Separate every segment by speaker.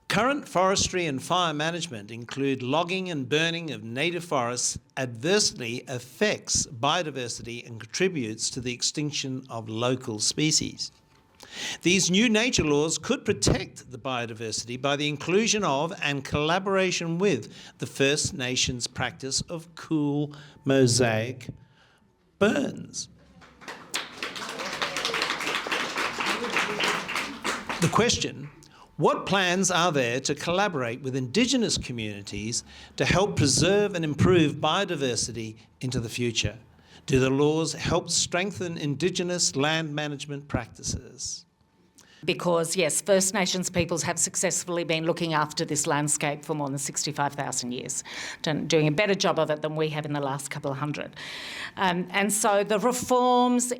Speaker 1: Current forestry and fire management include logging and burning of native forests adversely affects biodiversity and contributes to the extinction of local species. These new nature laws could protect the biodiversity by the inclusion of and collaboration with the First Nations practice of cool mosaic burns. The question: what plans are there to collaborate with Indigenous communities to help preserve and improve biodiversity into the future? Do the laws help strengthen Indigenous land management practices?
Speaker 2: Because, yes, First Nations peoples have successfully been looking after this landscape for more than 65,000 years, doing a better job of it than we have in the last couple of hundred. And so the reforms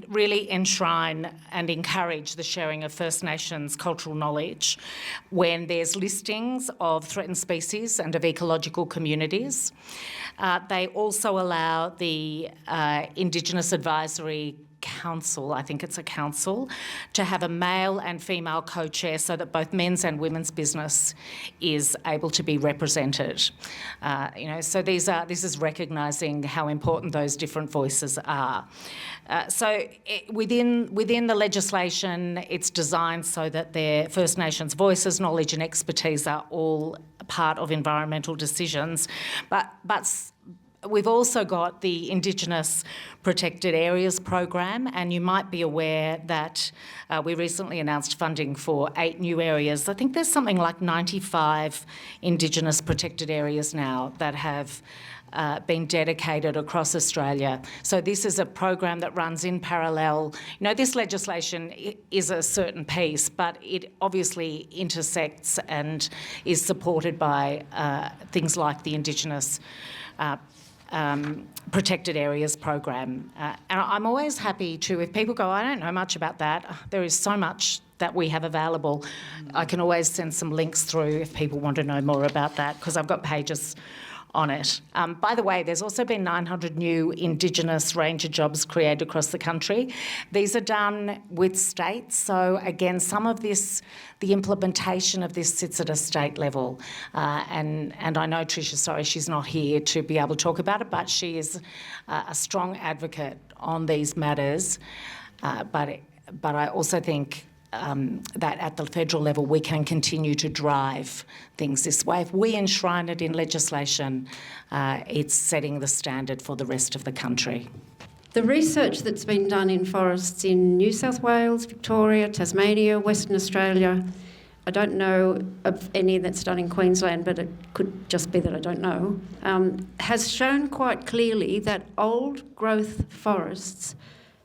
Speaker 2: really enshrine and encourage the sharing of First Nations cultural knowledge when there's listings of threatened species and of ecological communities. They also allow the Indigenous Advisory Council, I think it's a council, to have a male and female co-chair so that both men's and women's business is able to be represented. So this is recognising how important those different voices are. Within the legislation, it's designed so that their First Nations voices, knowledge and expertise are all part of environmental decisions, but we've also got the Indigenous Protected Areas program, and you might be aware that we recently announced funding for 8 new areas. I think there's something like 95 Indigenous protected areas now that have been dedicated across Australia. So this is a program that runs in parallel. This legislation is a certain piece, but it obviously intersects and is supported by things like the Indigenous Protected Areas program. And I'm always happy to, if people go, I don't know much about that, there is so much that we have available. I can always send some links through if people want to know more about that, because I've got pages on it. By the way, there's also been 900 new Indigenous ranger jobs created across the country. These are done with states, so again, some of this, the implementation of this sits at a state level. And I know Tricia, sorry, she's not here to be able to talk about it, but she is a strong advocate on these matters. But I also think that at the federal level we can continue to drive things this way. If we enshrine it in legislation, it's setting the standard for the rest of the country.
Speaker 3: The research that's been done in forests in New South Wales, Victoria, Tasmania, Western Australia, I don't know of any that's done in Queensland, but it could just be that I don't know, has shown quite clearly that old growth forests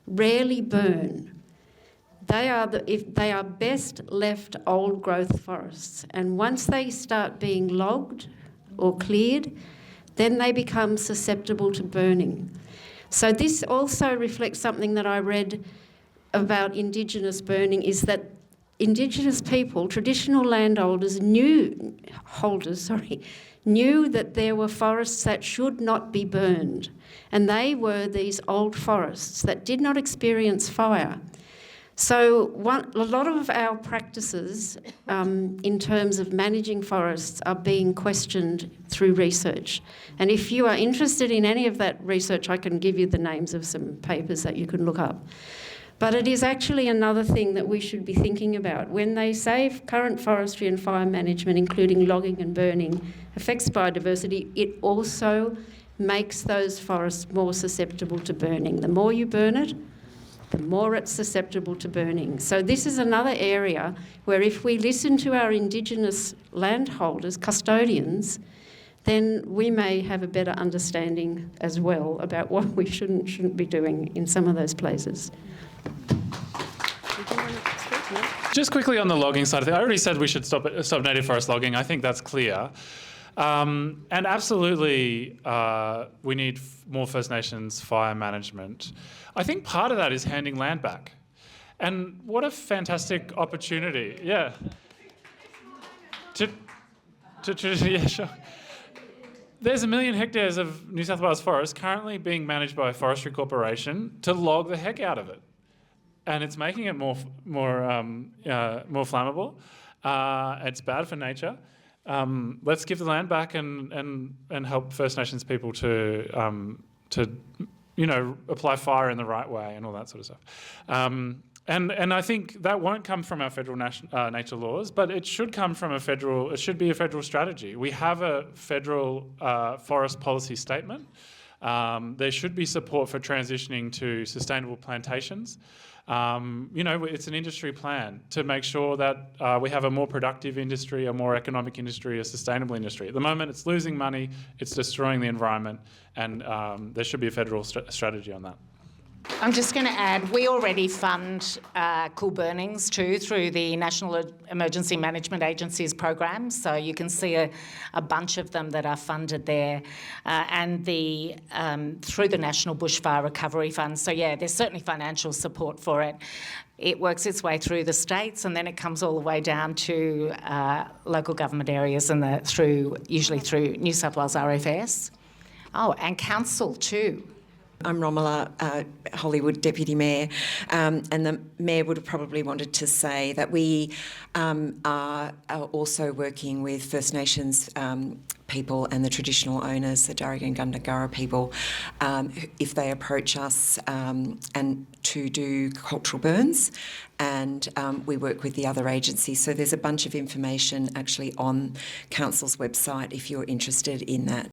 Speaker 3: rarely burn. They are best left old growth forests, and once they start being logged or cleared, then they become susceptible to burning. So this also reflects something that I read about Indigenous burning, is that Indigenous people, traditional landholders, knew that there were forests that should not be burned, and they were these old forests that did not experience fire. So a lot of our practices in terms of managing forests are being questioned through research. And if you are interested in any of that research, I can give you the names of some papers that you can look up. But it is actually another thing that we should be thinking about. When they say current forestry and fire management, including logging and burning, affects biodiversity, it also makes those forests more susceptible to burning. The more you burn it, the more it's susceptible to burning. So this is another area where if we listen to our Indigenous landholders, custodians, then we may have a better understanding as well about what we shouldn't be doing in some of those places.
Speaker 4: Just quickly on the logging side of things, I already said we should stop native forest logging. I think that's clear. And absolutely, we need more First Nations fire management. I think part of that is handing land back. And what a fantastic opportunity, yeah. Yeah, sure. There's 1 million hectares of New South Wales forest currently being managed by a forestry corporation to log the heck out of it. And it's making it more flammable. It's bad for nature. Let's give the land back and help First Nations people to apply fire in the right way and all that sort of stuff. And I think that won't come from our federal nature laws, but it should come from it should be a federal strategy. We have a federal forest policy statement. There should be support for transitioning to sustainable plantations. It's an industry plan to make sure that we have a more productive industry, a more economic industry, a sustainable industry. At the moment, it's losing money, it's destroying the environment, and there should be a federal strategy on that.
Speaker 2: I'm just going to add, we already fund cool burnings too through the National Emergency Management Agency's programs. So you can see a bunch of them that are funded there, and through the National Bushfire Recovery Fund. So yeah, there's certainly financial support for it. It works its way through the states, and then it comes all the way down to local government areas, and usually through New South Wales RFS. Oh, and council too.
Speaker 5: I'm Romola, Hollywood Deputy Mayor, and the Mayor would have probably wanted to say that we are also working with First Nations people and the traditional owners, the Darug and Gundungurra people, if they approach us and to do cultural burns, and we work with the other agencies. So there's a bunch of information actually on Council's website if you're interested in that.